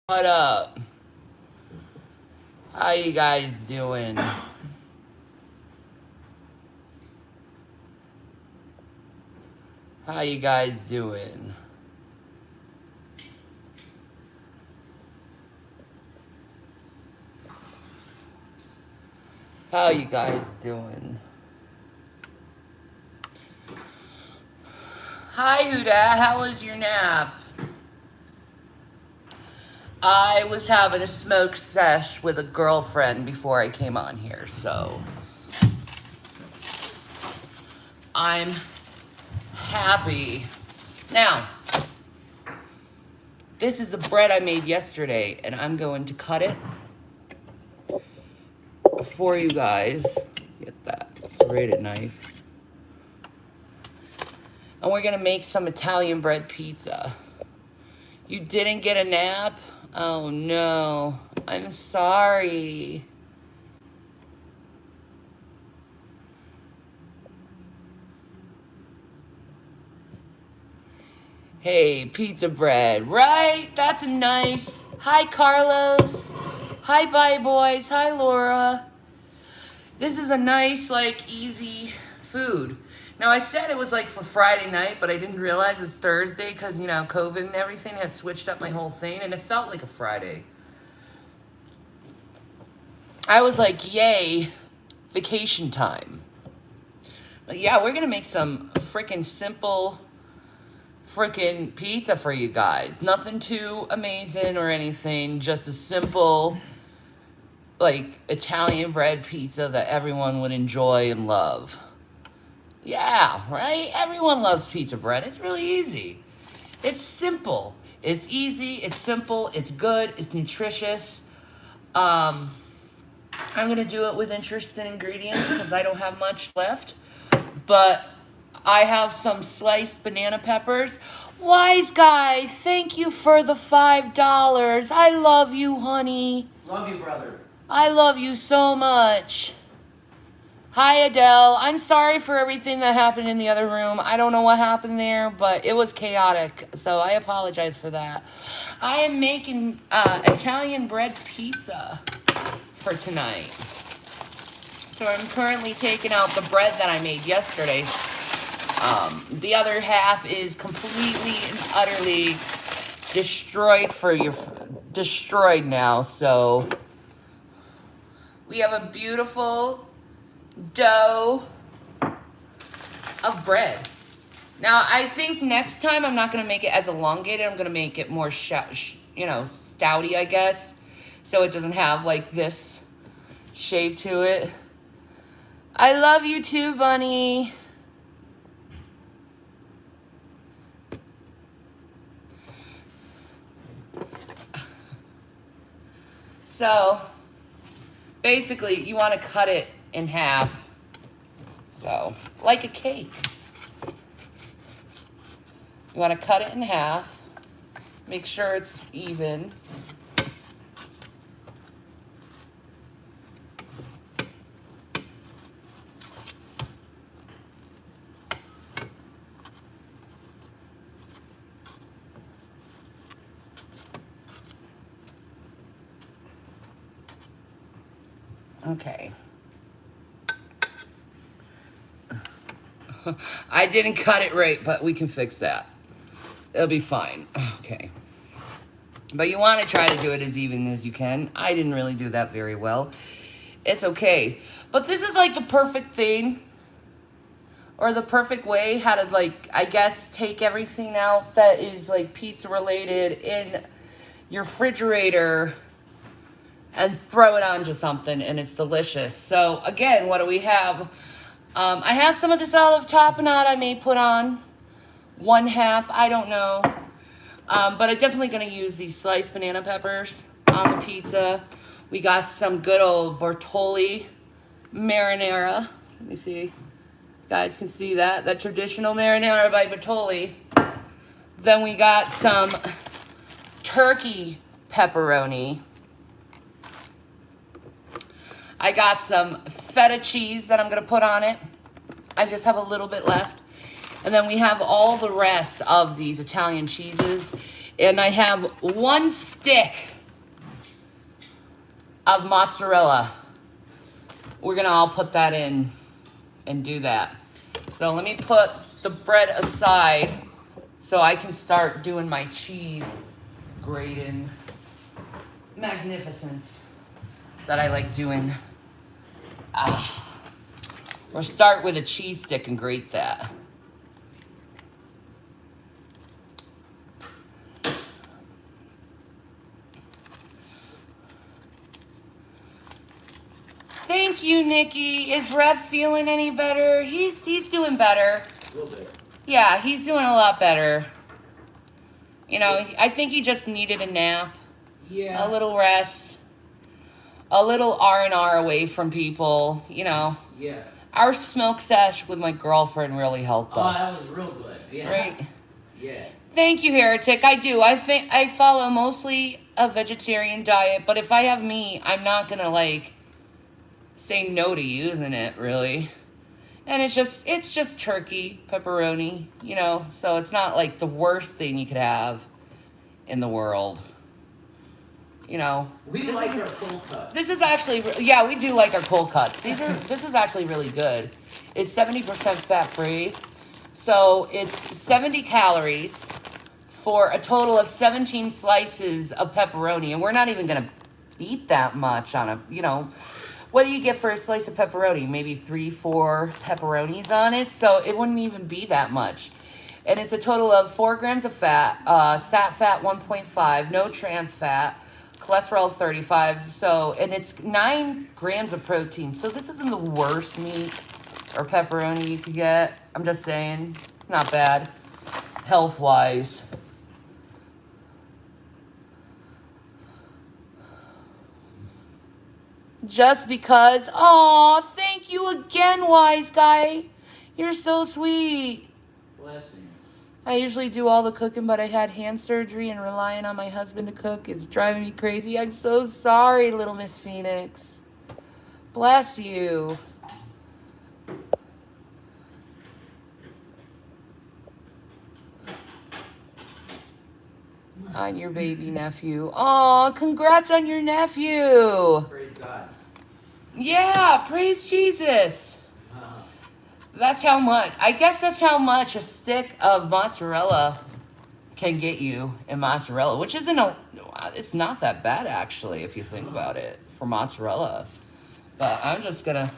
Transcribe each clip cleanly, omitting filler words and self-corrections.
What up? How you guys doing? How you guys doing? How you guys doing? Hi, Huda. How was your nap? I was having a smoke sesh with a girlfriend before I came on here, so I'm happy. Now, this is the bread I made yesterday, and I'm going to cut it for you guys. Get that serrated knife. And we're gonna make some Italian bread pizza. You didn't get a nap? Oh no, I'm sorry. Hey, pizza bread, right? That's a nice. Hi, Carlos. Hi, bye, boys. Hi, Laura. This is a nice, like, easy food. Now, I said it was, like, for Friday night, but I didn't realize it's Thursday because, you know, COVID and everything has switched up my whole thing, and it felt like a Friday. I was like, yay, vacation time. But, yeah, we're going to make some freaking simple freaking pizza for you guys. Nothing too amazing or anything, just a simple, like, Italian bread pizza that everyone would enjoy and love. Yeah, right? Everyone loves pizza bread. It's really easy. It's simple. It's easy. It's simple. It's good. It's nutritious. I'm going to do it with interesting ingredients because I don't have much left. But I have some sliced banana peppers. Wise guy, thank you for the $5. I love you, honey. Love you, brother. I love you so much. Hi, Adele. I'm sorry for everything that happened in the other room. I don't know what happened there, but it was chaotic, so I apologize for that. I am making Italian bread pizza for tonight. So I'm currently taking out the bread that I made yesterday. The other half is completely and utterly destroyed now, so we have a beautiful dough of bread. Now, I think next time I'm not going to make it as elongated. I'm going to make it more, stouty, I guess. So it doesn't have, like, this shape to it. I love you too, Bunny. So, basically, you want to cut it in half. So, like a cake. You want to cut it in half. Make sure it's even. Okay. I didn't cut it right, but we can fix that. It'll be fine. Okay. But you want to try to do it as even as you can. I didn't really do that very well. It's okay. But this is like the perfect thing. Or the perfect way how to, like, I guess, take everything out that is, like, pizza related in your refrigerator and throw it onto something, and it's delicious. So, again, what do we have? I have some of this olive tapenade I may put on. 1/2, I don't know. But I'm definitely going to use these sliced banana peppers on the pizza. We got some good old Bertolli marinara. Let me see. You guys can see that. That traditional marinara by Bertolli. Then we got some turkey pepperoni. I got some feta cheese that I'm going to put on it. I just have a little bit left. And then we have all the rest of these Italian cheeses. And I have one stick of mozzarella. We're gonna all put that in and do that. So let me put the bread aside so I can start doing my cheese grating magnificence that I like doing. We'll start with a cheese stick and grate that. Thank you, Nikki. Is Rev feeling any better? He's doing better. A little bit. Yeah, he's doing a lot better. You know, I think he just needed a nap. Yeah. A little rest. A little R&R away from people, you know. Yeah. Our smoke sesh with my girlfriend really helped us. Oh, that was real good. Yeah. Right? Yeah. Thank you, Heretic. I do. I follow mostly a vegetarian diet, but if I have meat, I'm not gonna like say no to using it, really. And it's just turkey, pepperoni, you know, so it's not like the worst thing you could have in the world. You know, We like our cold cuts. this is actually, yeah, we do like our cold cuts. This is actually really good. It's 70% fat free. So it's 70 calories for a total of 17 slices of pepperoni. And we're not even going to eat that much on a, you know, what do you get for a slice of pepperoni? Maybe 3-4 pepperonis on it. So it wouldn't even be that much. And it's a total of 4 grams of fat, sat fat 1.5, no trans fat, cholesterol 35. So, and it's 9 grams of protein. So this isn't the worst meat or pepperoni you could get. I'm just saying, it's not bad health-wise. Just because. Aw, thank you again, wise guy. You're so sweet. Blessings. I usually do all the cooking, but I had hand surgery and relying on my husband to cook is driving me crazy. I'm so sorry, little Miss Phoenix. Bless you. On your baby nephew. Aw, congrats on your nephew. Praise God. Yeah, praise Jesus. That's how much, I guess that's how much a stick of mozzarella can get you in mozzarella, which isn't it's not that bad actually if you think about it for mozzarella. But I'm just gonna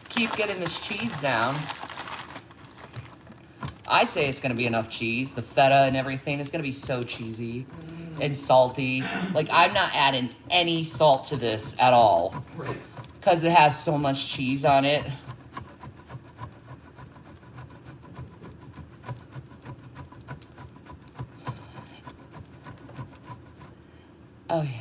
keep getting this cheese down. I say it's gonna be enough cheese. The feta and everything is gonna be so cheesy and salty. Like I'm not adding any salt to this at all Right. because it has so much cheese on it. Oh, yeah.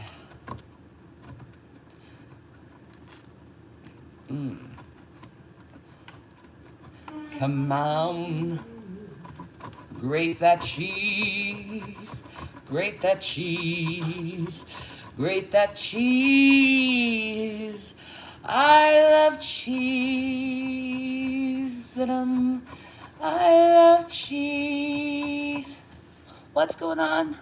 Come on. Grate that cheese. Grate that cheese. Grate that cheese. I love cheese. I love cheese. What's going on?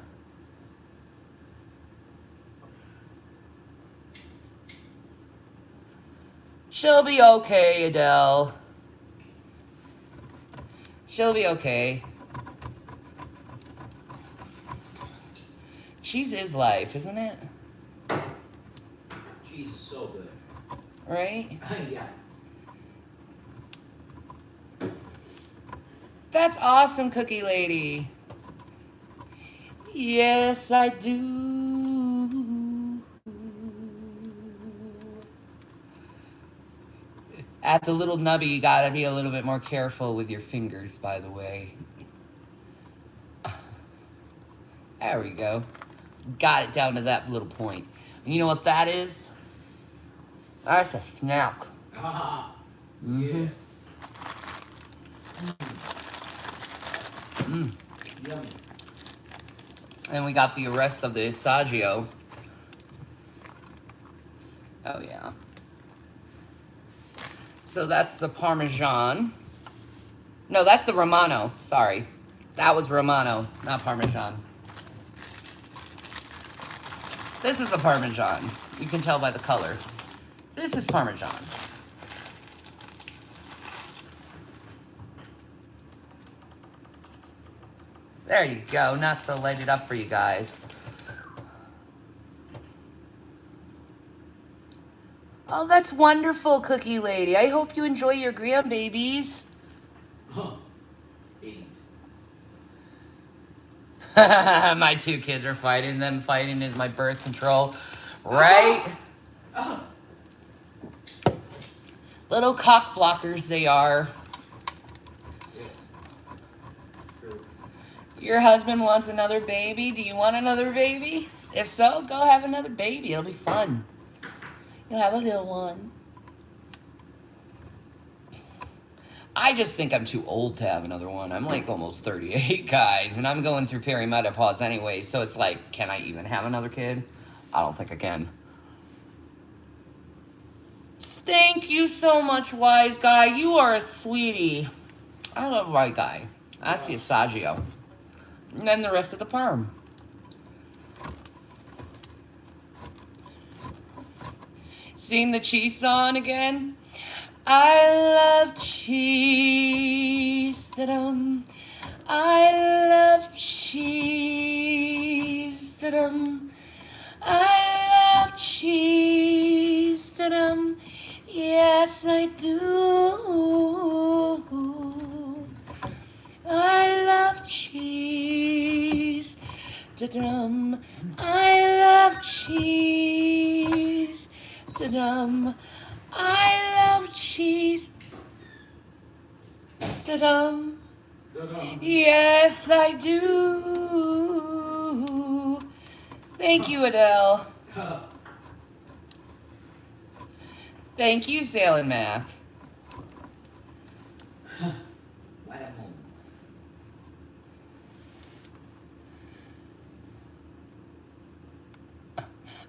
She'll be okay, Adele. She'll be okay. Cheese is life, isn't it? Cheese is so good. Right? Yeah. That's awesome, Cookie Lady. Yes, I do. At the little nubby, you gotta be a little bit more careful with your fingers, by the way. There we go. Got it down to that little point. And you know what that is? That's a snack. Ah. Mm-hmm. Yeah. Yummy. And we got the rest of the Assaggio. Oh, yeah. So that's the Parmesan. No, that's the Romano. Sorry. That was Romano, not Parmesan. This is a Parmesan. You can tell by the color. This is Parmesan. There you go. Not so lighted up for you guys. Oh, that's wonderful, Cookie Lady. I hope you enjoy your grandbabies. Babies. My two kids are fighting. Them fighting is my birth control. Right? Little cock blockers they are. Your husband wants another baby. Do you want another baby? If so, go have another baby. It'll be fun. You'll have a little one. I just think I'm too old to have another one. I'm like almost 38, guys. And I'm going through perimenopause anyway. So it's like, can I even have another kid? I don't think I can. Thank you so much, Wise Guy. You are a sweetie. I love Wise Guy. That's the Asagio. And then the rest of the parm. Sing the cheese song again. I love cheese. Da-dum. I love cheese. Da-dum. I love cheese. Da-dum. Yes, I do. I love cheese. Da-dum. I love cheese. Da-dum. I love cheese. Da-dum. Yes, I do. Thank you, Adele. Thank you, Sailing Mac. Right at home.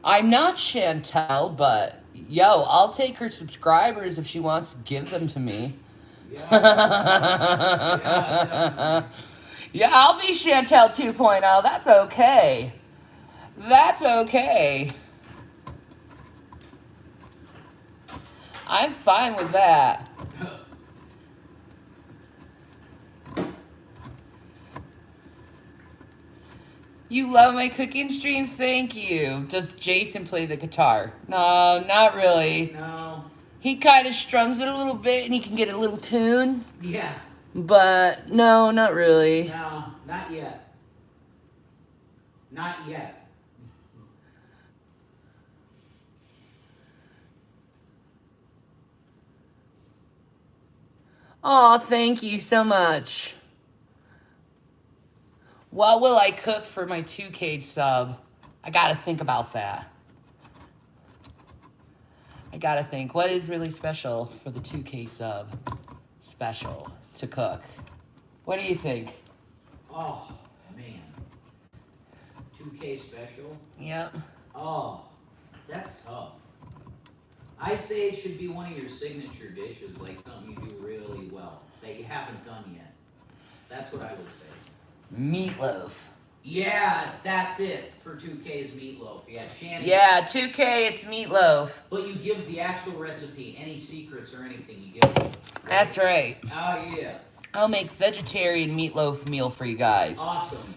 I'm not Chantel, but yo, I'll take her subscribers if she wants to give them to me. Yeah. Yeah, I'll be Chantel 2.0. That's okay. That's okay. I'm fine with that. You love my cooking streams? Thank you. Does Jason play the guitar? No, not really. No. He kind of strums it a little bit and he can get a little tune. Yeah. But no, not really. No, not yet. Not yet. Oh, thank you so much. What will I cook for my 2K sub? I gotta think about that. I gotta think. What is really special for the 2K sub? Special to cook. What do you think? Oh, man. 2K special? Yep. Oh, that's tough. I say it should be one of your signature dishes, like something you do really well, that you haven't done yet. That's what I would say. Meatloaf. Yeah, that's it for 2K's meatloaf. Yeah, Shanny. Yeah, 2K, it's meatloaf. But you give the actual recipe, any secrets or anything, you give it. Right? That's right. Oh, yeah. I'll make vegetarian meatloaf meal for you guys. Awesome.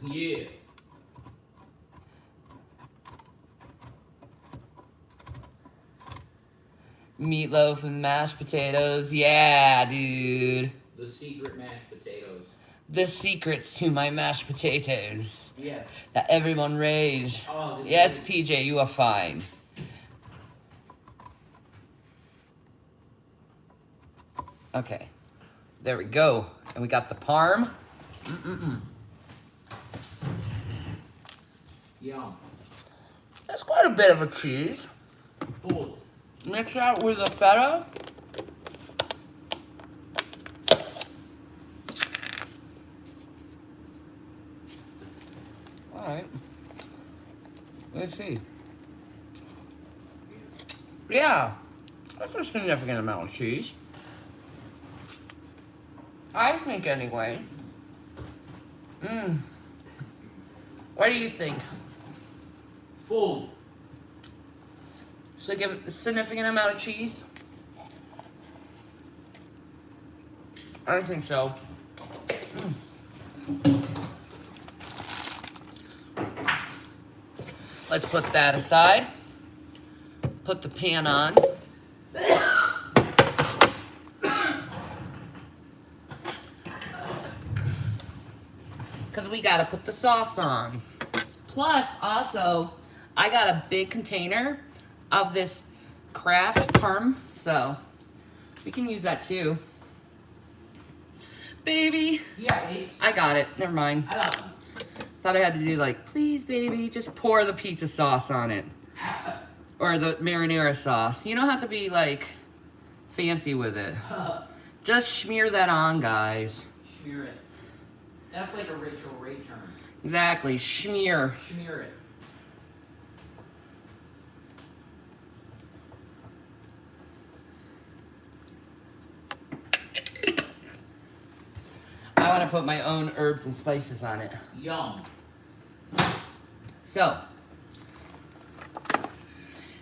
Yeah. Meatloaf and mashed potatoes. Yeah, dude. The secret mashed potatoes. The secrets to my mashed potatoes. Yes. That everyone rage. Oh, Yes, PJ, you are fine. Okay. There we go. And we got the parm. Yum. That's quite a bit of a cheese. Full. Mix that with the feta. Alright. Let's see. Yeah. That's a significant amount of cheese. I think anyway. What do you think? Full. Should I give it a significant amount of cheese? I think so. Let's put that aside. Put the pan on. Because we got to put the sauce on. Plus, also, I got a big container of this Kraft Parm, so we can use that too. Baby. Yeah, Ace. I got it. Never mind. I love them. Thought I had to do like, please, baby, just pour the pizza sauce on it. Or the marinara sauce. You don't have to be like fancy with it. Just smear that on, guys. Smear it. That's like a Rachel Ray term. Exactly. Smear. Smear it. I want to put my own herbs and spices on it. Yum. So,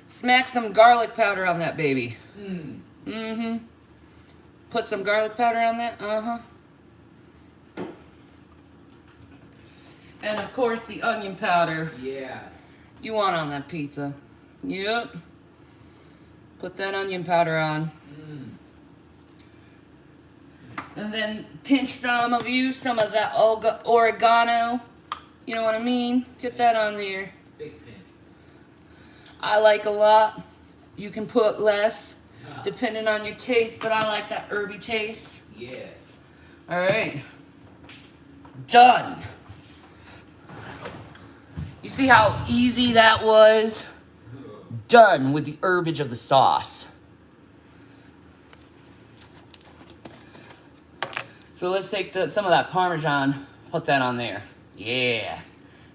smack some garlic powder on that baby. Mm-hmm. Put some garlic powder on that. Uh-huh. And of course the onion powder. Yeah. You want on that pizza. Yep. Put that onion powder on. And then pinch some of that oregano. You know what I mean? Get that on there. Big pinch. I like a lot. You can put less, depending on your taste, but I like that herby taste. Yeah. All right. Done. You see how easy that was? Done with the herbage of the sauce. So let's take some of that Parmesan, put that on there. Yeah.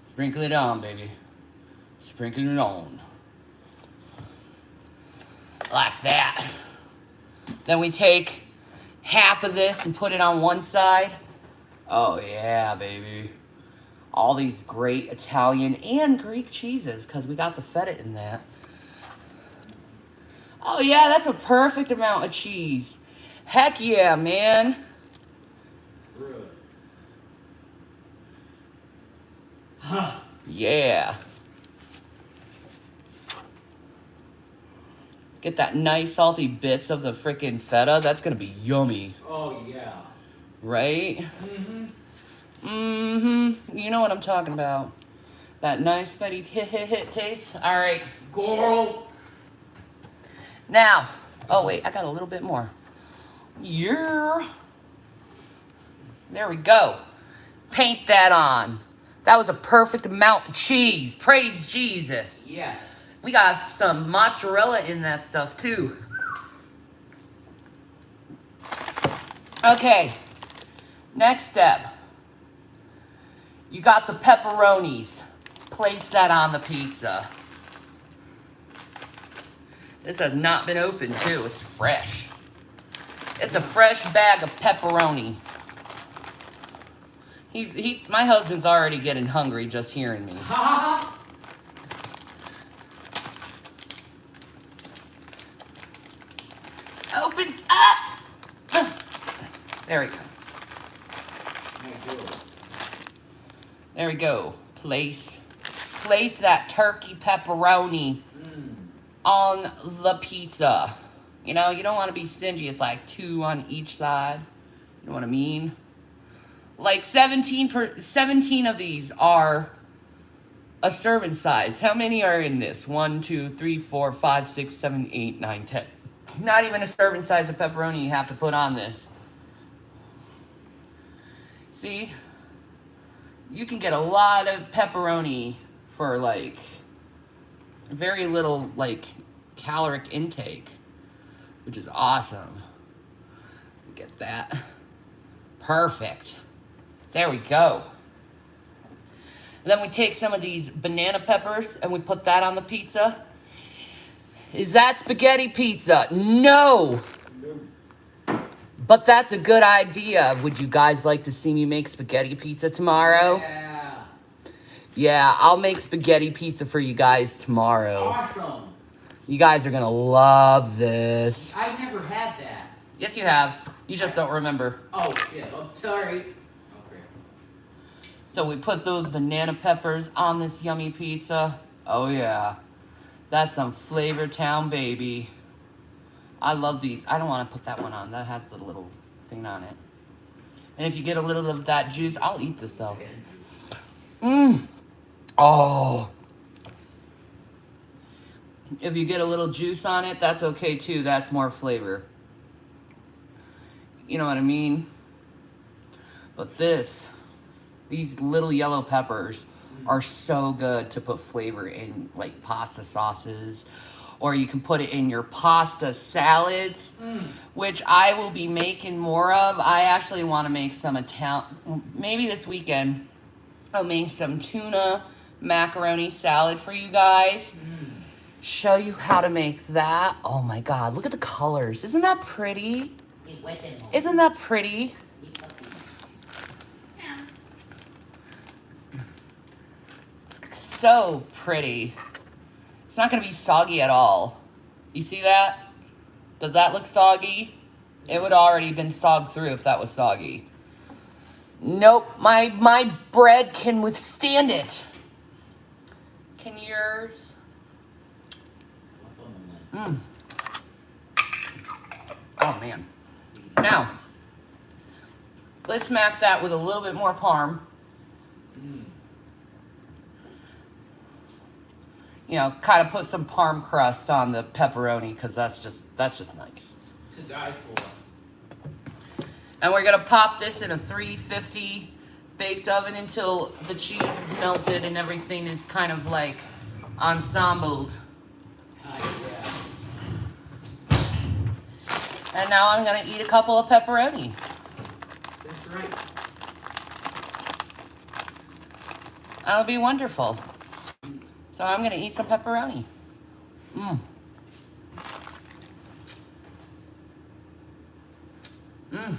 Sprinkle it on, baby. Sprinkle it on. Like that. Then we take half of this and put it on one side. Oh yeah, baby. All these great Italian and Greek cheeses, because we got the feta in that. Oh yeah, that's a perfect amount of cheese. Heck yeah, man. Good. Yeah. Get that nice salty bits of the freaking feta. That's gonna be yummy. Oh yeah. Right? You know what I'm talking about. That nice fetty hit taste. All right. Girl. Now. Oh wait, I got a little bit more. Yeah. There we go. Paint that on. That was a perfect amount of cheese. Praise Jesus. Yes. We got some mozzarella in that stuff too. Okay. Next step. You got the pepperonis. Place that on the pizza. This has not been opened too. It's fresh. It's a fresh bag of pepperoni. My husband's already getting hungry just hearing me. Open up! There we go. There we go. Place that turkey pepperoni on the pizza. You know, you don't want to be stingy. It's like 2 on each side. You know what I mean? Like 17 of these are a serving size. How many are in this? 1, 2, 3, 4, 5, 6, 7, 8, 9, 10. Not even a serving size of pepperoni you have to put on this. See? You can get a lot of pepperoni for like very little like caloric intake, which is awesome. Get that. Perfect. There we go. And then we take some of these banana peppers and we put that on the pizza. Is that spaghetti pizza? No. But that's a good idea. Would you guys like to see me make spaghetti pizza tomorrow? Yeah. Yeah, I'll make spaghetti pizza for you guys tomorrow. Awesome. You guys are gonna love this. I've never had that. Yes, you have. You just don't remember. Oh, shit. Oh, sorry. Okay. So we put those banana peppers on this yummy pizza. Oh, yeah. That's some Flavor Town, baby. I love these. I don't want to put that one on. That has the little thing on it. And if you get a little of that juice, I'll eat this, though. Mmm. Oh. If you get a little juice on it, that's okay, too. That's more flavor. You know what I mean? But these little yellow peppers are so good to put flavor in, like pasta sauces, or you can put it in your pasta salads, which I will be making more of. I actually want to make some maybe this weekend. I'll make some tuna macaroni salad for you guys. Show you how to make that. Oh my God, look at the colors. Isn't that pretty? Isn't that pretty? It's so pretty. It's not going to be soggy at all. You see that? Does that look soggy? It would already been sogged through if that was soggy. Nope, my bread can withstand it. Can yours? Oh man. Now, let's smack that with a little bit more parm. You know, kind of put some parm crust on the pepperoni because that's just nice. To die for. And we're gonna pop this in a 350 baked oven until the cheese is melted and everything is kind of like ensembled. Yeah. And now I'm gonna eat a couple of pepperoni. That's right. That'll be wonderful. So I'm gonna eat some pepperoni. Mmm. Mmm.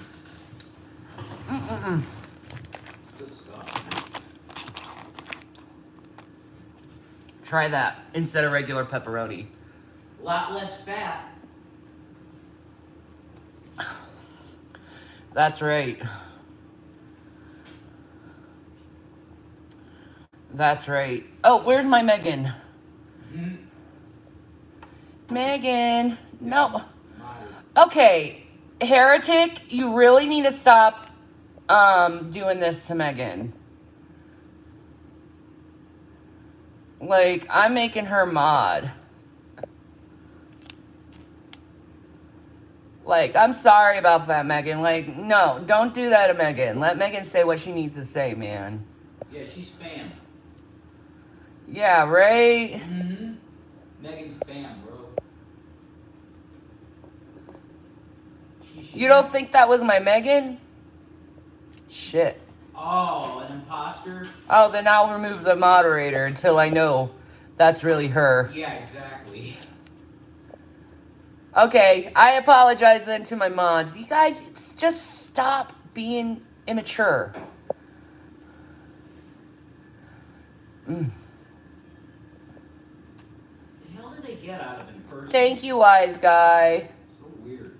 Mm-mm-mm. Good stuff. Try that instead of regular pepperoni. A lot less fat. That's right. That's right. Oh, where's my Megan? Megan. No. Okay. Heretic, you really need to stop doing this to Megan. Like, I'm making her mod. Like, I'm sorry about that, Megan. Like, no, don't do that to Megan. Let Megan say what she needs to say, man. Yeah, she's fam. Yeah, right? Megan's fam, bro. You don't think that was my Megan? Shit. Oh, an imposter? Oh, then I'll remove the moderator until I know that's really her. Yeah, exactly. Okay, I apologize then to my mods. You guys, just stop being immature. The hell did they get out of in person? Thank you, wise guy. So weird.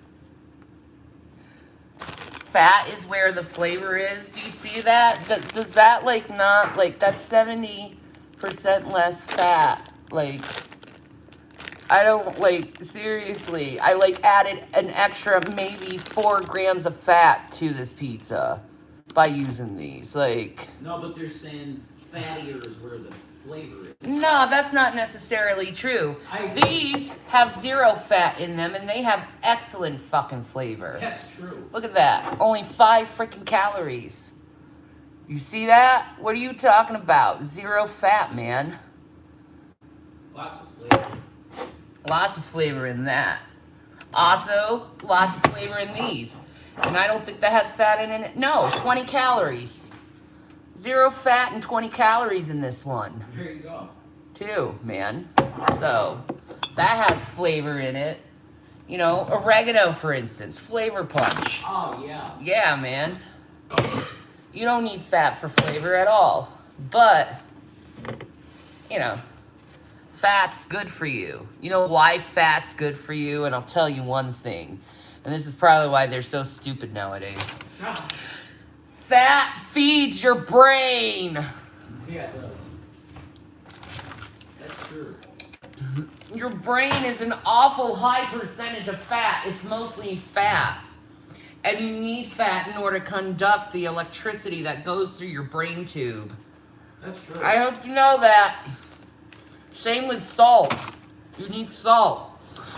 Fat is where the flavor is. Do you see that? Does that, like, not, like, that's 70% less fat. Like, I don't, like, seriously. I, like, added an extra maybe 4 grams of fat to this pizza by using these. Like, No, but they're saying fattier is where the flavor is. no, that's not necessarily true. These have 0 fat in them, and they have excellent fucking flavor. That's true. Look at that. Only 5 freaking calories. You see that? What are you talking about? 0 fat, man. Lots of flavor. Lots of flavor in that. Also, lots of flavor in these. And I don't think that has fat in it. No, 20 calories. 0 fat and 20 calories in this one. There you go. Too, man. So, that has flavor in it. You know, oregano, for instance. Flavor punch. Oh, yeah. Yeah, man. You don't need fat for flavor at all. But you know, fat's good for you. You know why fat's good for you? And I'll tell you one thing. And this is probably why they're so stupid nowadays. Ah. Fat feeds your brain. Yeah, it does. That's true. Your brain is an awful high percentage of fat. It's mostly fat. And you need fat in order to conduct the electricity that goes through your brain tube. That's true. I hope you know that. Same with salt. You need salt.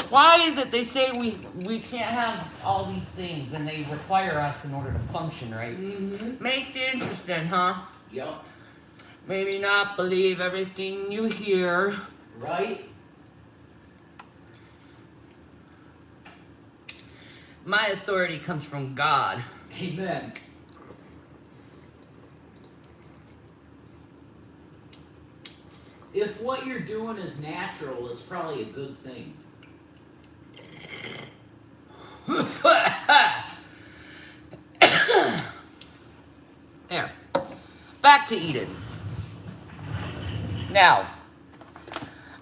Why is it they say we can't have all these things and they require us in order to function, right? Mm-hmm. Makes it interesting, huh? Yup. Maybe not believe everything you hear. Right? My authority comes from God. Amen. If what you're doing is natural, it's probably a good thing. There. Back to Eden. Now,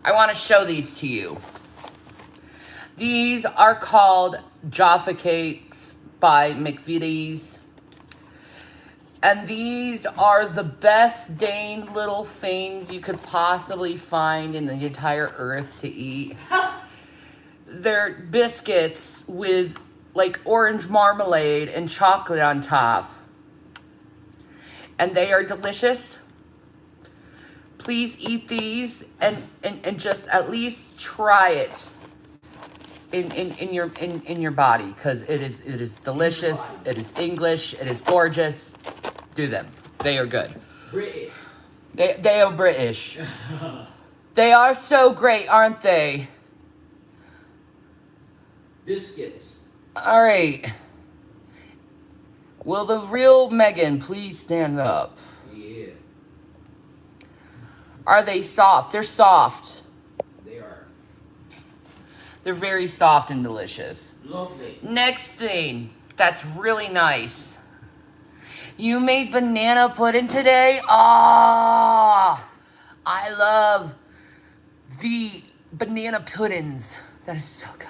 I want to show these to you. These are called Jaffa Cakes by McVitie's. And these are the best dang little things you could possibly find in the entire earth to eat. They're biscuits with like orange marmalade and chocolate on top. And they are delicious. Please eat these and just at least try it in your body, because it is delicious, it is English, it is gorgeous. Do them. They are good. British. They are British. They are so great, aren't they? Biscuits. All right. Will the real Megan please stand up? Yeah. Are they soft? They're soft. They are. They're very soft and delicious. Lovely. Next thing that's really nice. You made banana pudding today? Ah, I love the banana puddings. That is so good.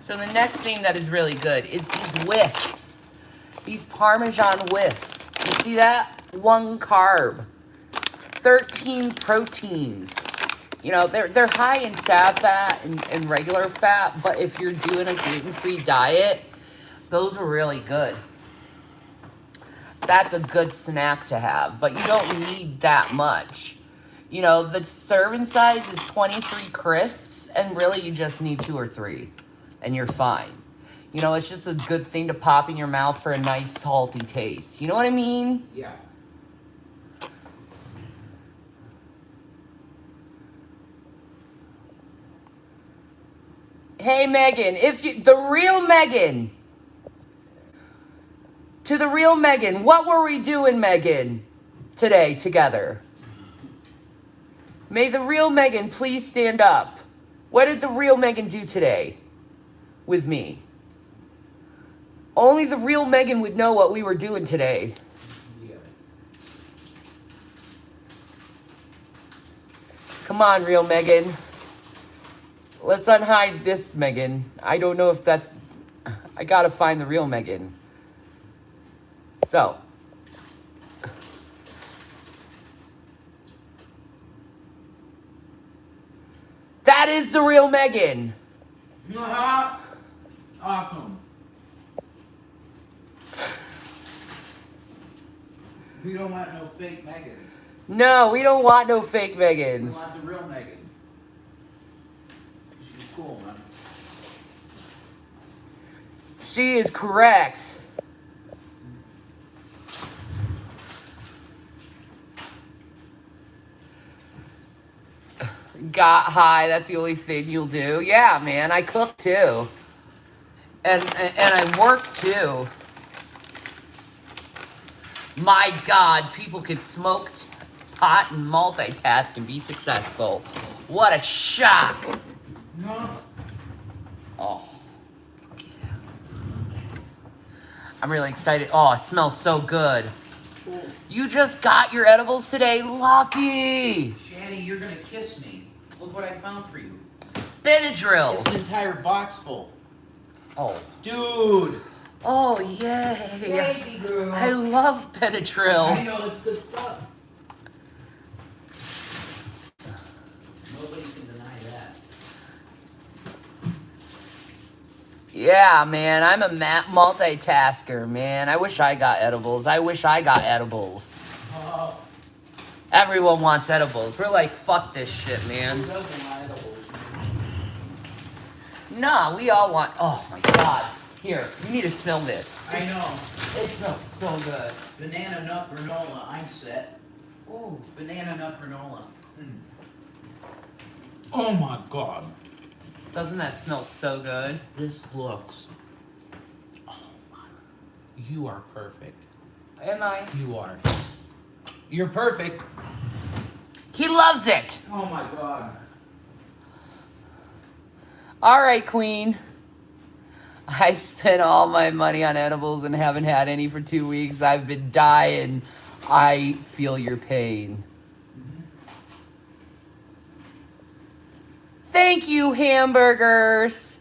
So the next thing that is really good is these wisps. These Parmesan wisps. You see that? 1 carb. 13 proteins. You know, they're high in sad fat and regular fat, but if you're doing a gluten-free diet, those are really good. That's a good snack to have, but you don't need that much. You know, the serving size is 23 crisps, and really you just need 2 or 3, and you're fine. You know, it's just a good thing to pop in your mouth for a nice salty taste. You know what I mean? Yeah. Hey, Megan, the real Megan. To the real Megan, what were we doing, Megan, today together? May the real Megan please stand up. What did the real Megan do today with me? Only the real Megan would know what we were doing today. Yeah. Come on, real Megan. Let's unhide this Megan. I don't know if that's... I gotta find the real Megan. So. That is the real Megan. Awesome. We don't want no fake Megans. No, we don't want no fake We Megans. want the real Megan. She's cool, man. She is correct. Got high, that's the only thing you'll do. Yeah, man, I cook too. And I work too. My God, people can smoke pot and multitask and be successful. What a shock. No. Oh. I'm really excited. Oh, it smells so good. cool. You just got your edibles today? Lucky! Shanny, you're gonna kiss me. Look what I found for you. Benadryl! It's an entire box full. Oh. Dude! Oh, yay! Baby girl. I love Benadryl. I know, it's good stuff. Nobody can deny that. Yeah, man, I'm a multitasker, man. I wish I got edibles. Oh, Everyone wants edibles. We're like, fuck this shit, who man. doesn't want edibles? Nah, we all want... Oh, my God. Here, you need to smell this. I know. It smells so good. Banana nut granola, I'm set. Ooh. Banana nut granola. Oh my god. Doesn't that smell so good? This looks... Oh my... You are perfect. Am I? You are. You're perfect. He loves it. Oh my god. All right, Queen. I spent all my money on edibles and haven't had any for 2 weeks. I've been dying. I feel your pain. Thank you, hamburgers.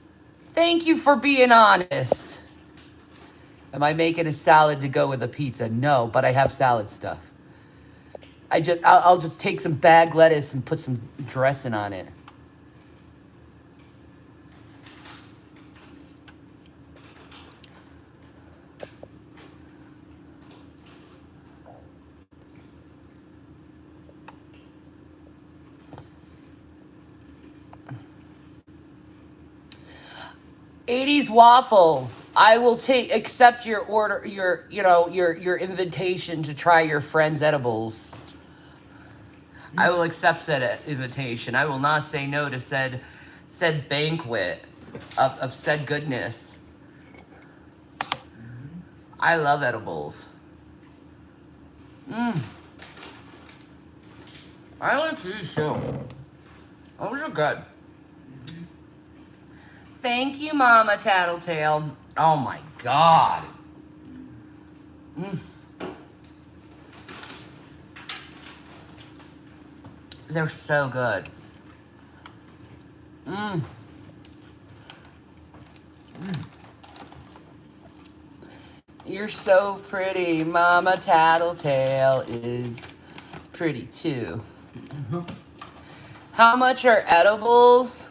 Thank you for being honest. Am I making a salad to go with a pizza? No, but I have salad stuff. I'll just take some bag lettuce and put some dressing on it. '80s waffles. I will accept your order, your invitation to try your friend's edibles. I will accept said invitation. I will not say no to said banquet of said goodness. I love edibles. I like these too. Those are good. Thank you, Mama Tattletale. Oh my God. They're so good. You're so pretty. Mama Tattletale is pretty too. How much are edibles?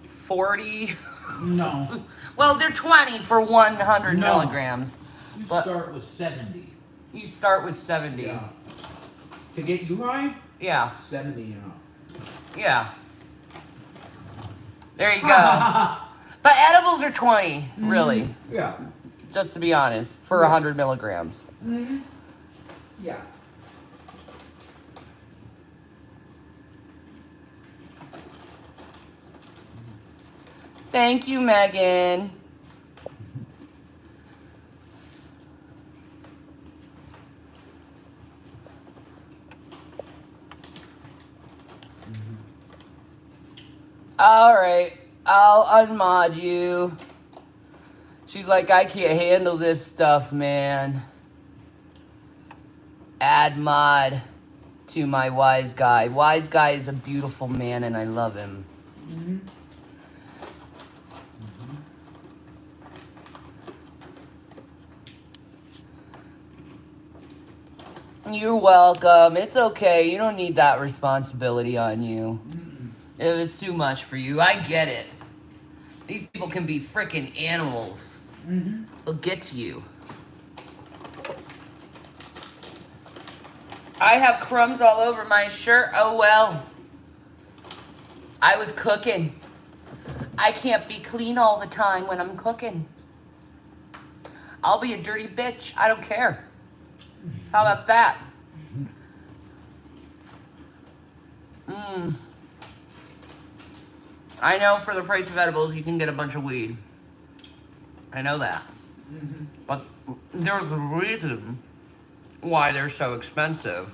40. No. Well, they're 20 for 100 No. milligrams. You But- start with 70. You start with 70. Yeah. To get you high? Yeah. 70 and up. Yeah. There you go. But edibles are 20, really. Yeah. Just to be honest, for 100 milligrams. Yeah. Thank you, Megan. All right, I'll unmod you. She's like, I can't handle this stuff, man. Add mod to my wise guy. Wise guy is a beautiful man, and I love him. You're welcome. It's okay. You don't need that responsibility on you. If it's too much for you, I get it. These people can be freaking animals. They'll get to you. I have crumbs all over my shirt. Oh well. I was cooking. I can't be clean all the time when I'm cooking. I'll be a dirty bitch. I don't care. How about that? I know for the price of edibles, you can get a bunch of weed. I know that. But there's a reason why they're so expensive.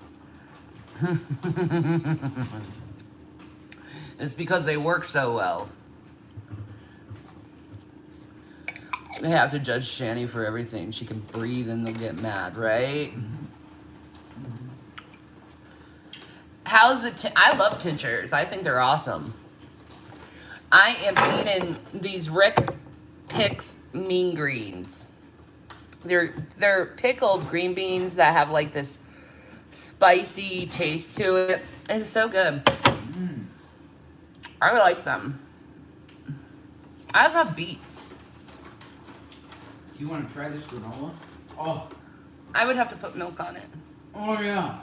It's because they work so well. They have to judge Shanny for everything. She can breathe and they'll get mad, right? How's the I love tinctures. I think they're awesome. I am eating these Rick Hicks mean greens. They're pickled green beans that have like this spicy taste to it. It's so good. I like them. I also have beets. Do you want to try this granola? Oh. I would have to put milk on it. Oh, yeah.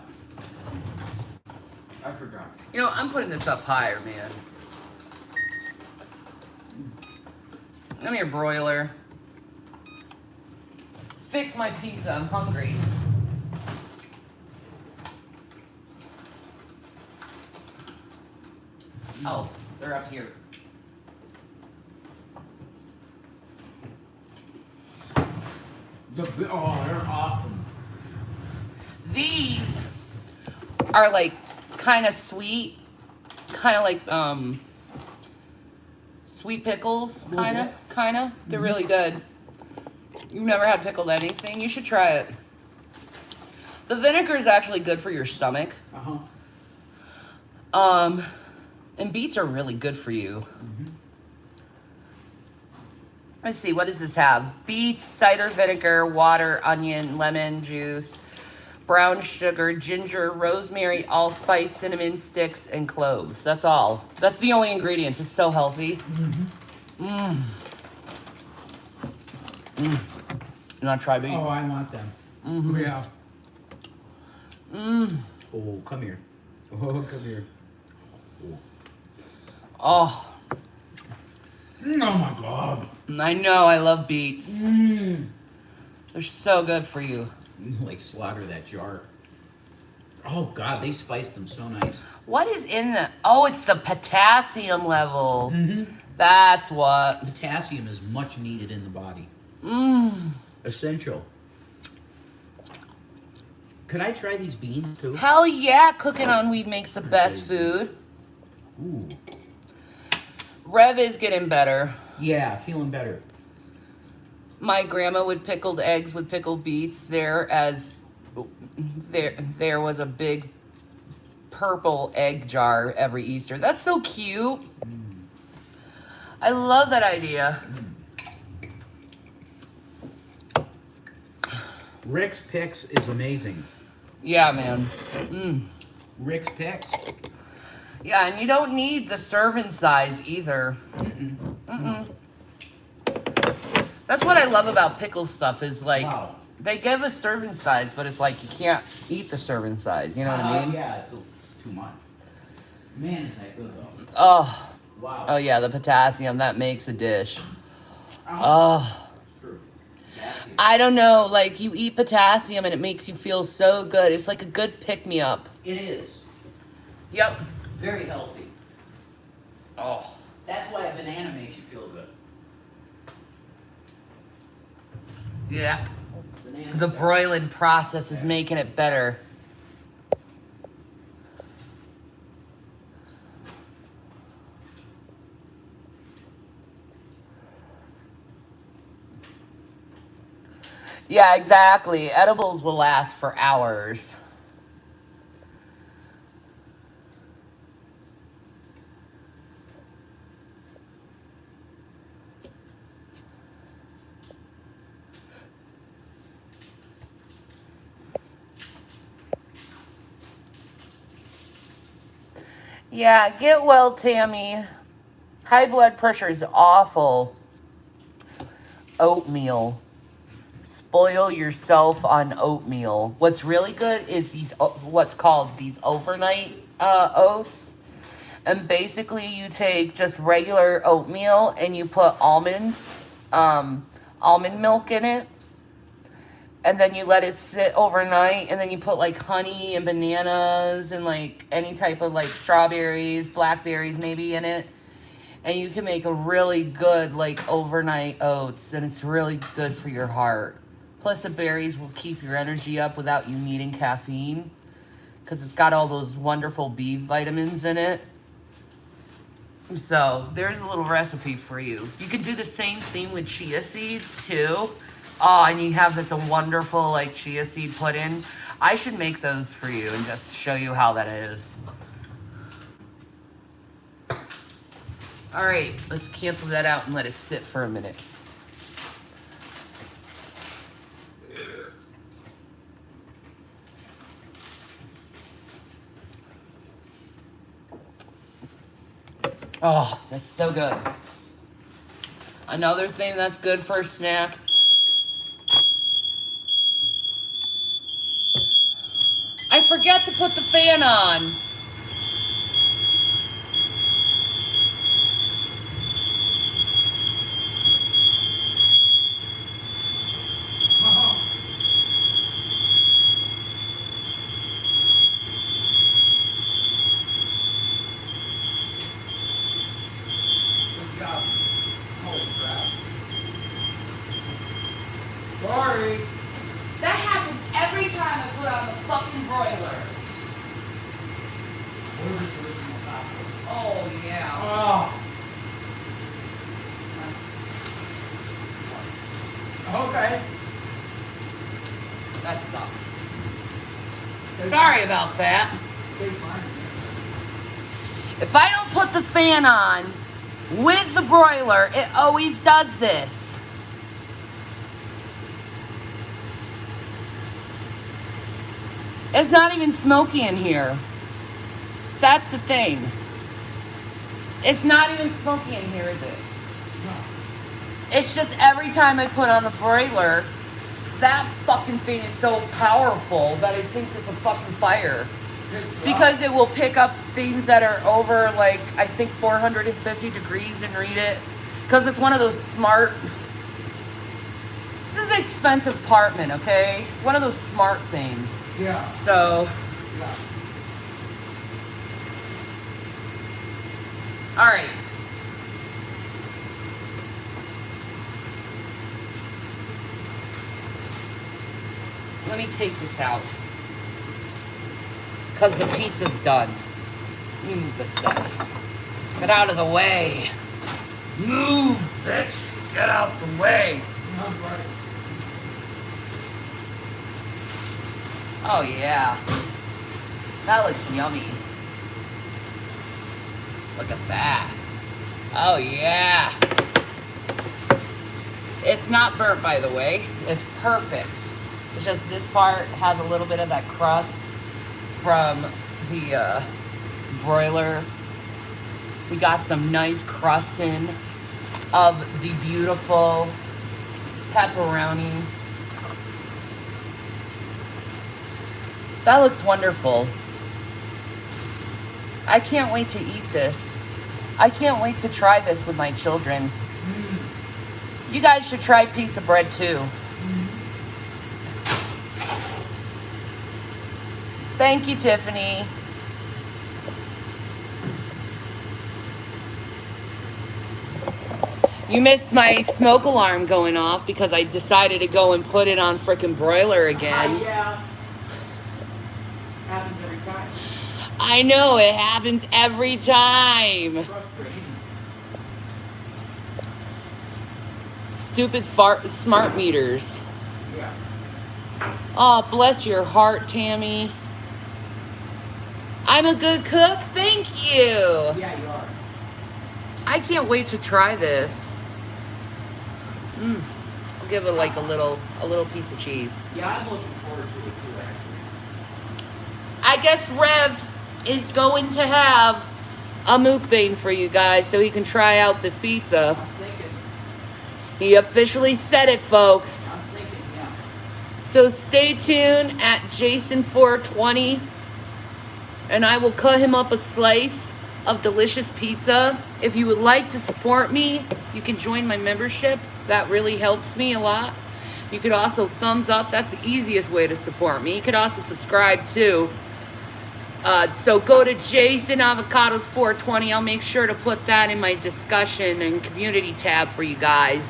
I forgot. You know, I'm putting this up higher, man. Come here, broiler. Fix my pizza. I'm hungry. Oh, they're up here. They're awesome. These are like kind of sweet, kind of like sweet pickles, kind of. They're really good. You've never had pickled anything? You should try it. The vinegar is actually good for your stomach. And beets are really good for you. Let's see, what does this have? Beets, cider vinegar, water, onion, lemon juice, brown sugar, ginger, rosemary, allspice, cinnamon sticks, and cloves. That's all. That's the only ingredients. It's so healthy. You want to try beet? Oh, I want them. Yeah. Oh, come here. Oh, come here. Oh. Oh my God. I know, I love beets. They're so good for you. Like slaughter that jar. Oh God, they spiced them so nice. What is in the... Oh, it's the potassium level. That's what. Potassium is much needed in the body. Essential. Could I try these beans too? Hell yeah, cooking on weed makes the best food. Ooh. Rev is getting better. Yeah, feeling better. My grandma would pickled eggs with pickled beets there was a big purple egg jar every Easter. That's so cute. I love that idea. Rick's Picks is amazing. Yeah, man. Rick's Picks. Yeah, and you don't need the serving size either. That's what I love about pickle stuff is like, they give a serving size, but it's like you can't eat the serving size. You know what I mean? Yeah, it's too much. Man, is that good though. Oh. Wow. Oh yeah, the potassium, that makes a dish. Oh. True. I don't know, like you eat potassium and it makes you feel so good. It's like a good pick-me-up. It is. Yep. Very healthy. Oh. That's why a banana makes you feel good. Yeah. The broiling process is making it better. Yeah, exactly. Edibles will last for hours. Yeah, get well, Tammy. High blood pressure is awful. Oatmeal. Spoil yourself on oatmeal. What's really good is these, what's called these overnight oats. And basically you take just regular oatmeal and you put almond milk in it. And then you let it sit overnight, and then you put like honey and bananas and like any type of like strawberries, blackberries maybe in it. And you can make a really good like overnight oats, and it's really good for your heart. Plus the berries will keep your energy up without you needing caffeine, because it's got all those wonderful B vitamins in it. So there's a little recipe for you. You could do the same thing with chia seeds too. Oh, and you have this wonderful like chia seed pudding. I should make those for you and just show you how that is. All right, let's cancel that out and let it sit for a minute. Oh, that's so good. Another thing that's good for a snack. I forget to put the fan on. Good job. Holy crap. Sorry. That happens every time I put on the fucking broiler. Where's the original tacos? Oh, yeah. Oh. Okay. That sucks. Sorry about that. If I don't put the fan on with the broiler, it always does this. It's not even smoky in here. That's the thing. It's not even smoky in here, is it? No. It's just every time I put on the broiler, that fucking thing is so powerful that it thinks it's a fucking fire. Because it will pick up things that are over, like, I think 450 degrees and read it. Because it's one of those smart... This is an expensive apartment, okay? It's one of those smart things. Yeah. So... Yeah. Alright. Let me take this out. Because the pizza's done. Let me move this stuff. Get out of the way. Move, bitch. Get out the way. Oh, yeah. That looks yummy. Look at that. Oh, yeah. It's not burnt, by the way. It's perfect. It's just this part has a little bit of that crust from the broiler. We got some nice crusting of the beautiful pepperoni. That looks wonderful. I can't wait to eat this. I can't wait to try this with my children. You guys should try pizza bread too. Thank you, Tiffany. You missed my smoke alarm going off because I decided to go and put it on frickin' broiler again. Yeah. Happens every time. I know, it happens every time. Frustrating. Stupid smart meters. Yeah. Oh, bless your heart, Tammy. I'm a good cook? Thank you. Yeah, you are. I can't wait to try this. I'll give it like a little piece of cheese. Yeah, I'm looking forward to it too, actually. I guess Rev is going to have a mukbang for you guys so he can try out this pizza. I'm thinking. He officially said it, folks. I'm thinking, yeah. So stay tuned at Jason420 and I will cut him up a slice of delicious pizza. If you would like to support me, you can join my membership. That really helps me a lot. You could also thumbs up. That's the easiest way to support me. You could also subscribe too. So go to Jason Avocados 420. I'll make sure to put that in my discussion and community tab for you guys.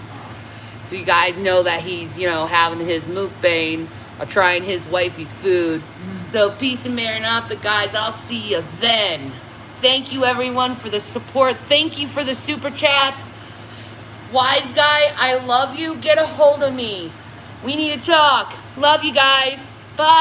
So you guys know that he's, having his mukbang or trying his wifey's food. So peace and maranatha, guys. I'll see you then. Thank you, everyone, for the support. Thank you for the super chats. Wise guy, I love you. Get a hold of me. We need to talk. Love you guys. Bye.